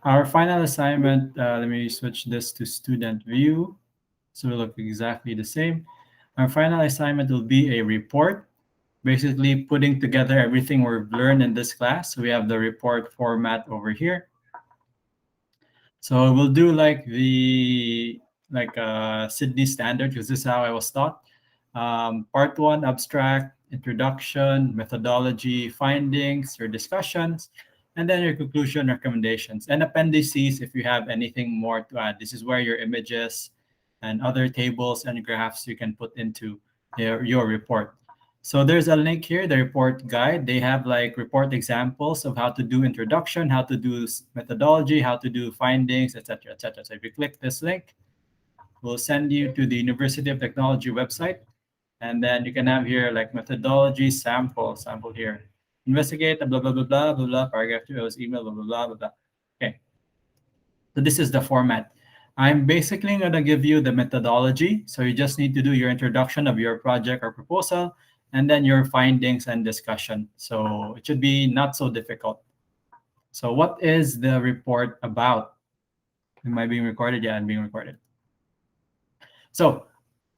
Our final assignment, let me switch this to student view. So it'll look exactly the same. Our final assignment will be a report, basically putting together everything we've learned in this class. So we have the report format over here. So we'll do like Sydney standard, because this is how I was taught. Part one, abstract, introduction, methodology, findings, your discussions, and then your conclusion, recommendations, and appendices if you have anything more to add. This is where your images and other tables and graphs you can put into your report. So there's a link here, the report guide. They have like report examples of how to do introduction, how to do methodology, how to do findings, etc., etc. So if you click this link, we'll send you to the University of Technology website. And then you can have here like methodology sample here. Investigate, blah, blah, blah, blah, blah, blah, paragraph 2, was email, blah, blah, blah, blah, blah. Okay. So this is the format. I'm basically going to give you the methodology. So you just need to do your introduction of your project or proposal, and then your findings and discussion. So it should be not so difficult. So what is the report about? Am I being recorded? Yeah, I'm being recorded. So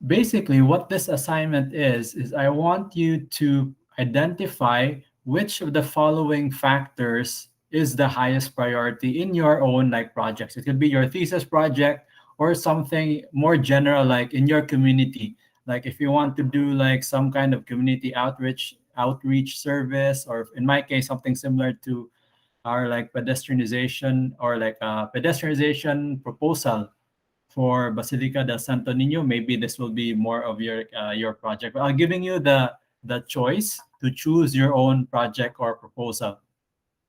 basically what this assignment is I want you to identify which of the following factors is the highest priority in your own like projects. It could be your thesis project or something more general, like in your community. Like if you want to do like some kind of community outreach service, or in my case, something similar to our like pedestrianization or like a pedestrianization proposal for Basilica del Santo Niño, maybe this will be more of your project. But I'm giving you the choice to choose your own project or proposal.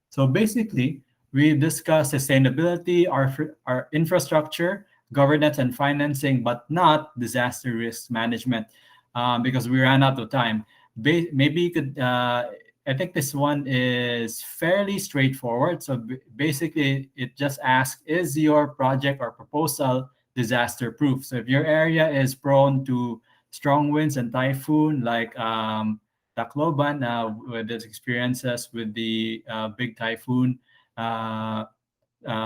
So basically, we discuss sustainability, our infrastructure, governance, and financing, but not disaster risk management, because we ran out of time. Maybe you could. I think this one is fairly straightforward. So basically, it just asks: is your project or proposal disaster proof? So if your area is prone to strong winds and typhoon, like Tacloban, with its experiences with the big typhoon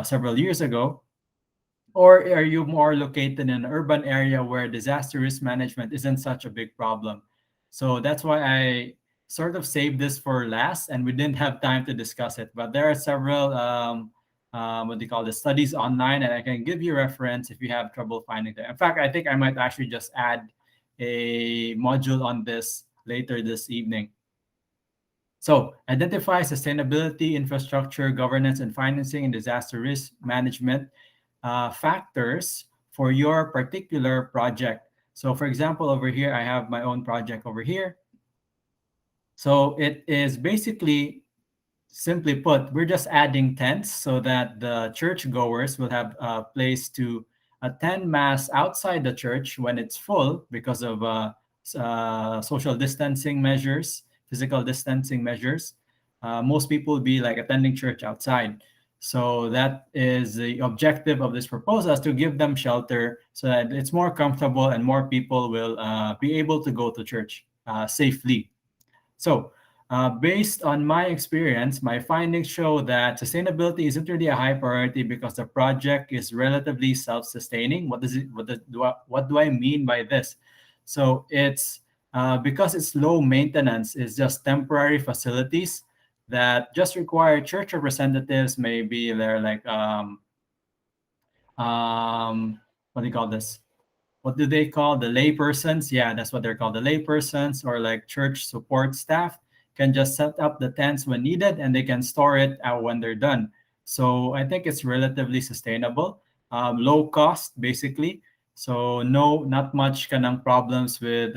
several years ago, or are you more located in an urban area where disaster risk management isn't such a big problem? So that's why I sort of saved this for last, and we didn't have time to discuss it. But there are several what do you call this, studies online, and I can give you reference if you have trouble finding them. In fact, I think I might actually just add a module on this later this evening. So identify sustainability, infrastructure, governance, and financing, and disaster risk management factors for your particular project. So for example, over here, I have my own project over here. So it is basically, simply put, we're just adding tents so that the churchgoers will have a place to attend mass outside the church when it's full because of social distancing measures, physical distancing measures. Most people will be like attending church outside. So that is the objective of this proposal, is to give them shelter so that it's more comfortable and more people will be able to go to church safely. So based on my experience, my findings show that sustainability isn't really a high priority because the project is relatively self-sustaining. What do I mean by this? So it's because it's low maintenance, it's just temporary facilities that just require church representatives. Maybe they're like what do you call this? What do they call the laypersons? Yeah, that's what they're called, the laypersons, or like church support staff can just set up the tents when needed, and they can store it out when they're done. So I think it's relatively sustainable, low cost basically. So not much kanang problems with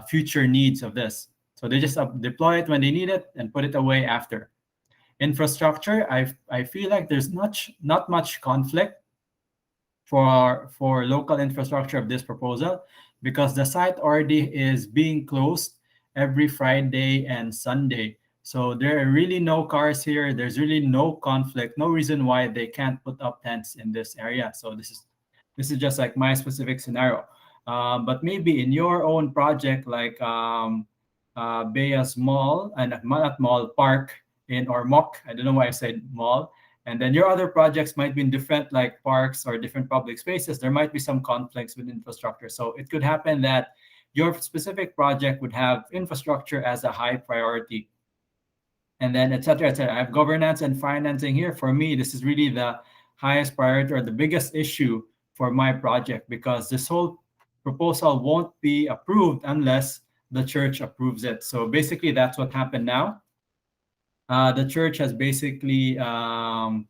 future needs of this. So they just deploy it when they need it and put it away after. Infrastructure, I feel like there's not much conflict for local infrastructure of this proposal, because the site already is being closed every Friday and Sunday. So there are really no cars here. There's really no conflict, no reason why they can't put up tents in this area. So this is just like my specific scenario. But maybe in your own project, like Bayas Mall, and not mall, park in Ormoc. I don't know why I said mall. And then your other projects might be in different like parks or different public spaces. There might be some conflicts with infrastructure. So it could happen that your specific project would have infrastructure as a high priority, and then et cetera, et cetera. I have governance and financing here. For me, this is really the highest priority or the biggest issue for my project, because this whole proposal won't be approved unless the church approves it. So basically, that's what happened now. The church has basically gone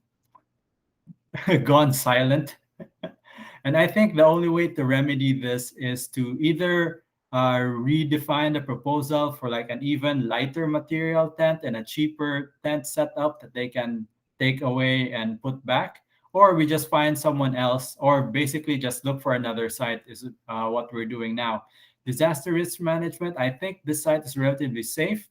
silent. And I think the only way to remedy this is to either redefine the proposal for like an even lighter material tent and a cheaper tent setup that they can take away and put back, or we just find someone else, or basically just look for another site, is what we're doing now. Disaster risk management, I think this site is relatively safe.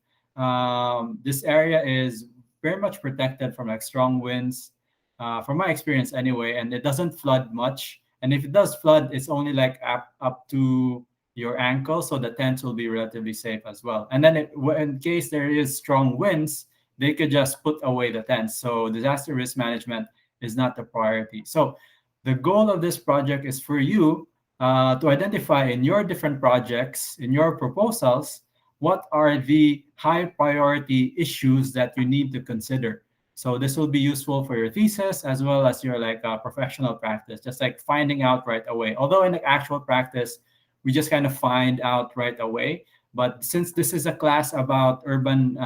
This area is very much protected from like strong winds, from my experience anyway, and it doesn't flood much. And if it does flood, it's only like up to your ankle, so the tents will be relatively safe as well. And then in case there is strong winds, they could just put away the tents. So disaster risk management is not the priority. So the goal of this project is for you to identify in your different projects, in your proposals, what are the high priority issues that you need to consider. So this will be useful for your thesis as well as your like professional practice, just like finding out right away. Although in the actual practice, we just kind of find out right away. But since this is a class about urban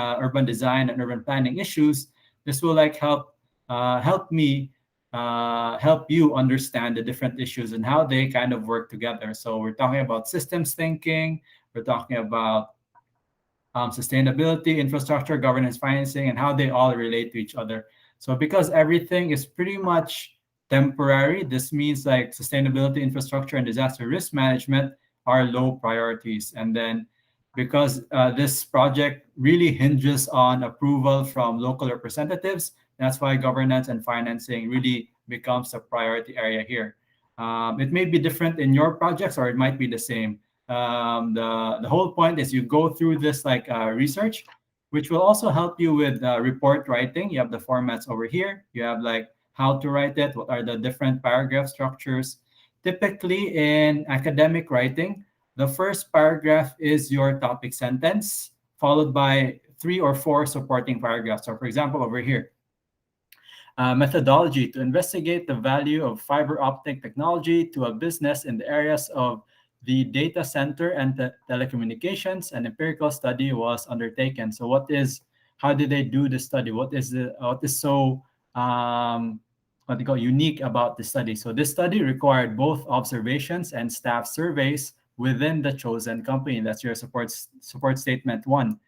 design and urban planning issues, this will like help me help you understand the different issues and how they kind of work together. So we're talking about systems thinking, we're talking about sustainability, infrastructure, governance, financing, and how they all relate to each other. So because everything is pretty much temporary, this means like sustainability, infrastructure, and disaster risk management are low priorities. And then because this project really hinges on approval from local representatives, that's why governance and financing really becomes a priority area here. It may be different in your projects, or it might be the same. The whole point is you go through this like research, which will also help you with report writing. You have the formats over here. You have like how to write it, what are the different paragraph structures. Typically in academic writing, the first paragraph is your topic sentence, followed by 3 or 4 supporting paragraphs. So for example, over here, methodology to investigate the value of fiber optic technology to a business in the areas of the data center and telecommunications. An empirical study was undertaken. So how did they do the study? What is so what they call unique about the study? So this study required both observations and staff surveys within the chosen company. That's your support statement 1.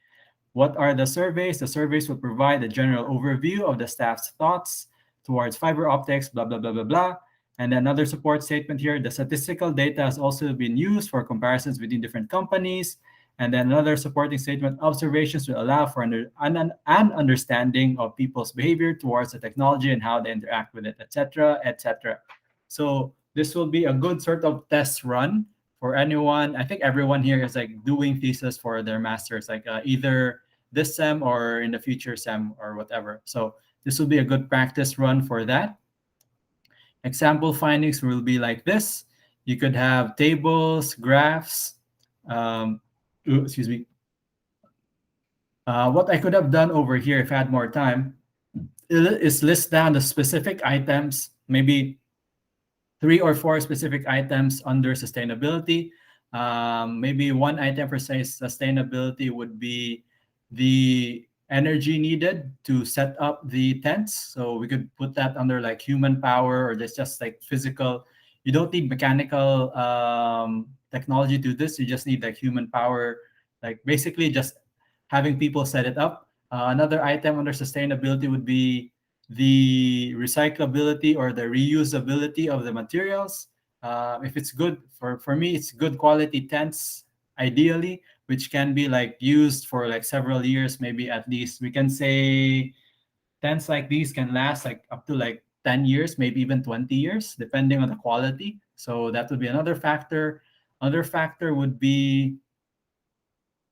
What are the surveys? The surveys will provide a general overview of the staff's thoughts towards fiber optics, blah, blah, blah, blah, blah. And another support statement here, the statistical data has also been used for comparisons between different companies. And then another supporting statement, observations will allow for an understanding of people's behavior towards the technology and how they interact with it, etc., etc. So this will be a good sort of test run for anyone. I think everyone here is like doing thesis for their masters, like either this sem or in the future sem or whatever. So this will be a good practice run for that. Example findings will be like this. You could have tables, graphs. Excuse me. What I could have done over here if I had more time is list down the specific items, maybe 3 or 4 specific items under sustainability. Maybe one item for say sustainability would be the energy needed to set up the tents. So we could put that under like human power, or there's just like physical. You don't need mechanical technology to do this. You just need like human power, like basically just having people set it up. Another item under sustainability would be the recyclability or the reusability of the materials. If it's good for me, it's good quality tents, ideally, which can be like used for like several years, maybe at least. We can say tents like these can last like up to like 10 years, maybe even 20 years, depending on the quality. So that would be another factor. Another factor would be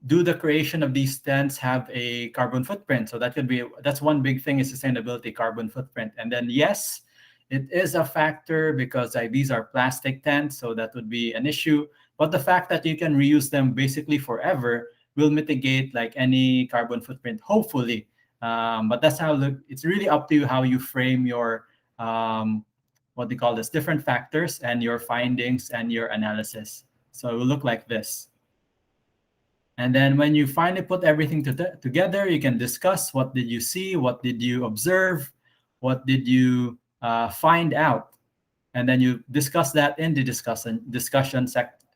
do the creation of these tents have a carbon footprint? So that's one big thing is sustainability, carbon footprint. And then yes, it is a factor because these are plastic tents, so that would be an issue. But the fact that you can reuse them basically forever will mitigate like any carbon footprint, hopefully. But that's how it's really up to you how you frame your what they call this different factors and your findings and your analysis. So it will look like this. And then when you finally put everything together, you can discuss what did you see, what did you observe, what did you find out, and then you discuss that in the discussion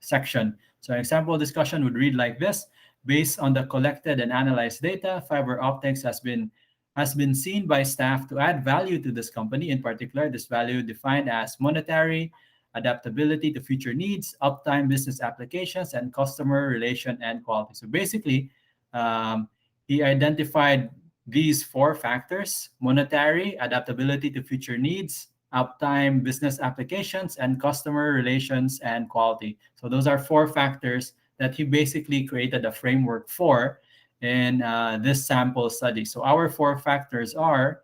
section. So an example discussion would read like this: based on the collected and analyzed data, fiber optics has been seen by staff to add value to this company. In particular, this value defined as monetary, adaptability to future needs, uptime, business applications, and customer relation and quality. So basically, he identified these four factors: monetary, adaptability to future needs, uptime, business applications, and customer relations and quality. So those are four factors that he basically created a framework for in this sample study. So our four factors are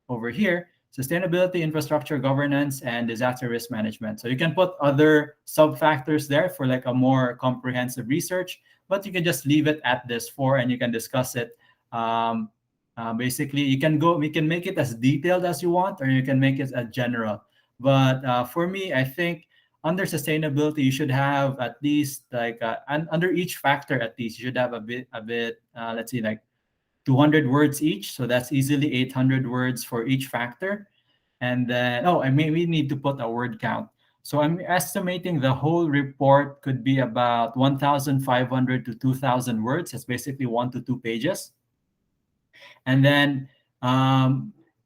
over here: sustainability, infrastructure, governance, and disaster risk management. So you can put other sub-factors there for like a more comprehensive research, but you can just leave it at this four and you can discuss it. Basically, we can make it as detailed as you want, or you can make it as general. But for me, I think under sustainability, you should have at least like, and under each factor, at least you should have a bit, let's see, like 200 words each. So that's easily 800 words for each factor. And then, I we need to put a word count. So I'm estimating the whole report could be about 1,500 to 2,000 words. It's basically 1 to 2 pages. And then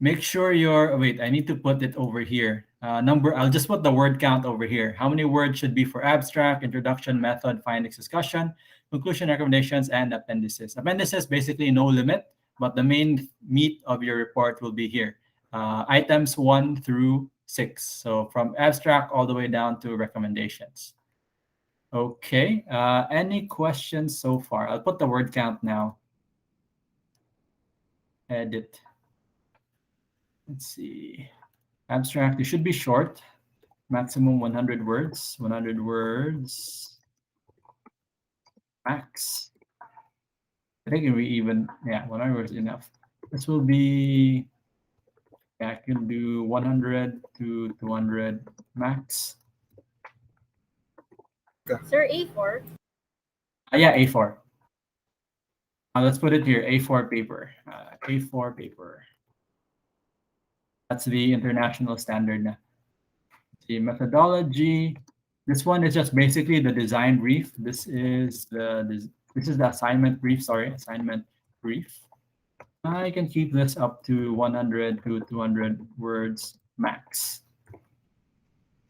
make sure wait, I need to put it over here. I'll just put the word count over here. How many words should be for abstract, introduction, method, findings, discussion, conclusion, recommendations, and appendices. Appendices, basically no limit, but the main meat of your report will be here. Items 1 through 6. So from abstract all the way down to recommendations. Okay, any questions so far? I'll put the word count now. Edit. Let's see. Abstract, it should be short. Maximum 100 words. 100 words. Max. I think we even, 100 words enough. This will be, I can do 100 to 200 max. Sir, A4? Yeah, A4. Let's put it here, A4 paper. A4 paper. That's the international standard now. The methodology. This one is just basically the design brief. This is the assignment brief. Sorry, assignment brief. I can keep this up to 100 to 200 words max.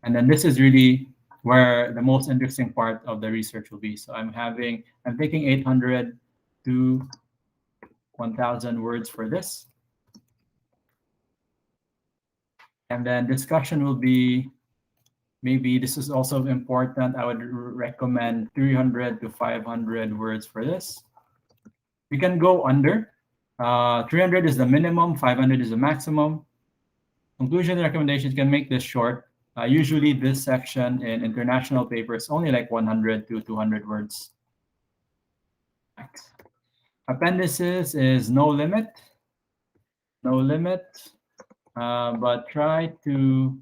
And then this is really where the most interesting part of the research will be. So I'm taking 800 to 1,000 words for this. And then discussion will be, maybe this is also important. I would recommend 300 to 500 words for this. You can go under. 300 is the minimum, 500 is the maximum. Conclusion recommendations can make this short. Usually this section in international papers only like 100 to 200 words. Appendices is no limit. No limit. But try to,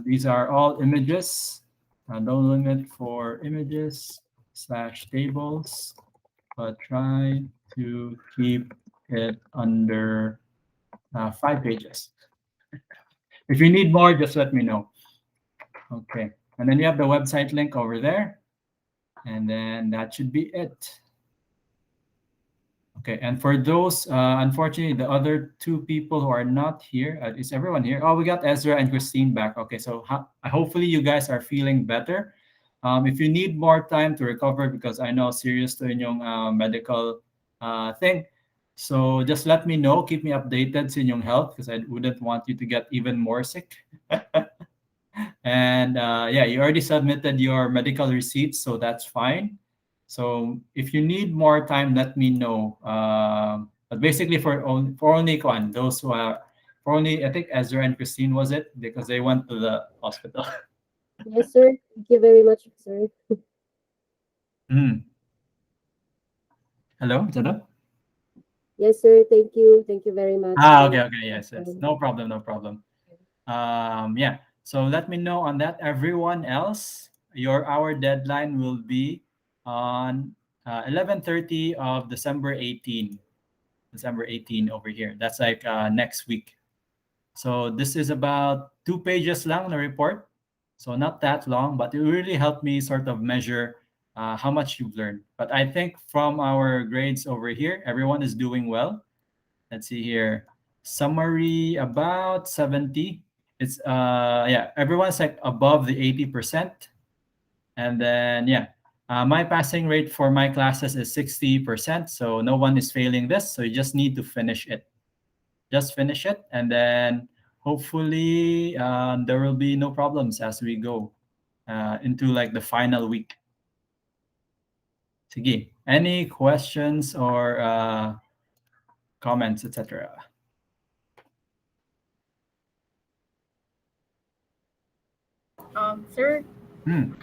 these are all images. No limit for images / tables, but try to keep it under 5 pages. If you need more, just let me know. Okay, and then you have the website link over there. And then that should be it. Okay, and for those, unfortunately, the other 2 people who are not here, is everyone here? Oh, we got Ezra and Christine back. Okay, so hopefully you guys are feeling better. If you need more time to recover, because I know serious to inyong medical thing, so just let me know. Keep me updated sa inyong health, because I wouldn't want you to get even more sick. And you already submitted your medical receipts, so that's fine. So if you need more time, let me know. But basically, for only Kwan, those who are for only, I think Ezra and Christine was it because they went to the hospital. Yes, sir. Thank you very much, sir. Mm. Hello, Jada? Yes, sir. Thank you. Thank you very much Ah, for okay, okay, yes, yes. time. No problem, no problem. Yeah. So let me know on that. Everyone else, our deadline will be on 11:30 of December 18. December 18 over here. That's like next week. So this is about 2 pages long, the report. So not that long, but it really helped me sort of measure how much you've learned. But I think from our grades over here, everyone is doing well. Let's see here. Summary about 70. It's yeah, everyone's like above the 80%. And then yeah, my passing rate for my classes is 60%. So no one is failing this. So you just need to finish it. Just finish it, and then hopefully there will be no problems as we go into like the final week. Sige. Any questions or comments, etc.? Sir, Hmm.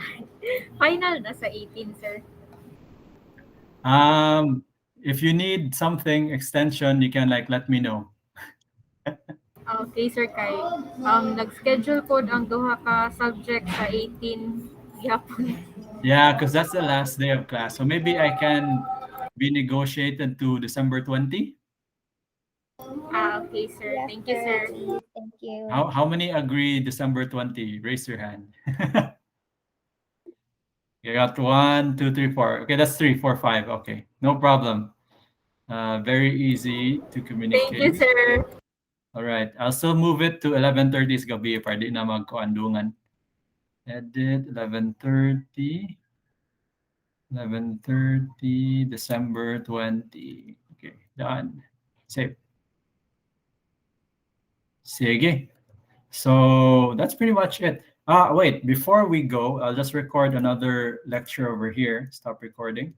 final na sa 18, sir. If you need something extension, you can like let me know. Okay, sir, kay nag-schedule pod ang duha ka subject sa 18 gihapon. Yeah, because that's the last day of class. So maybe I can be negotiated to December 20. Okay, sir. Thank you, sir. Please, thank you. How many agree December 20? Raise your hand. You got one, two, three, four. Okay, that's three, four, five. Okay, no problem. Very easy to Thank you, communicate. sir. All right, I'll still move it to 11:30 is gabi para di na magkuandungan. Edit 11:30. 11:30 December 20. Okay, done. Save. Sige. So that's pretty much it. Wait, before we go, I'll just record another lecture over here. Stop recording.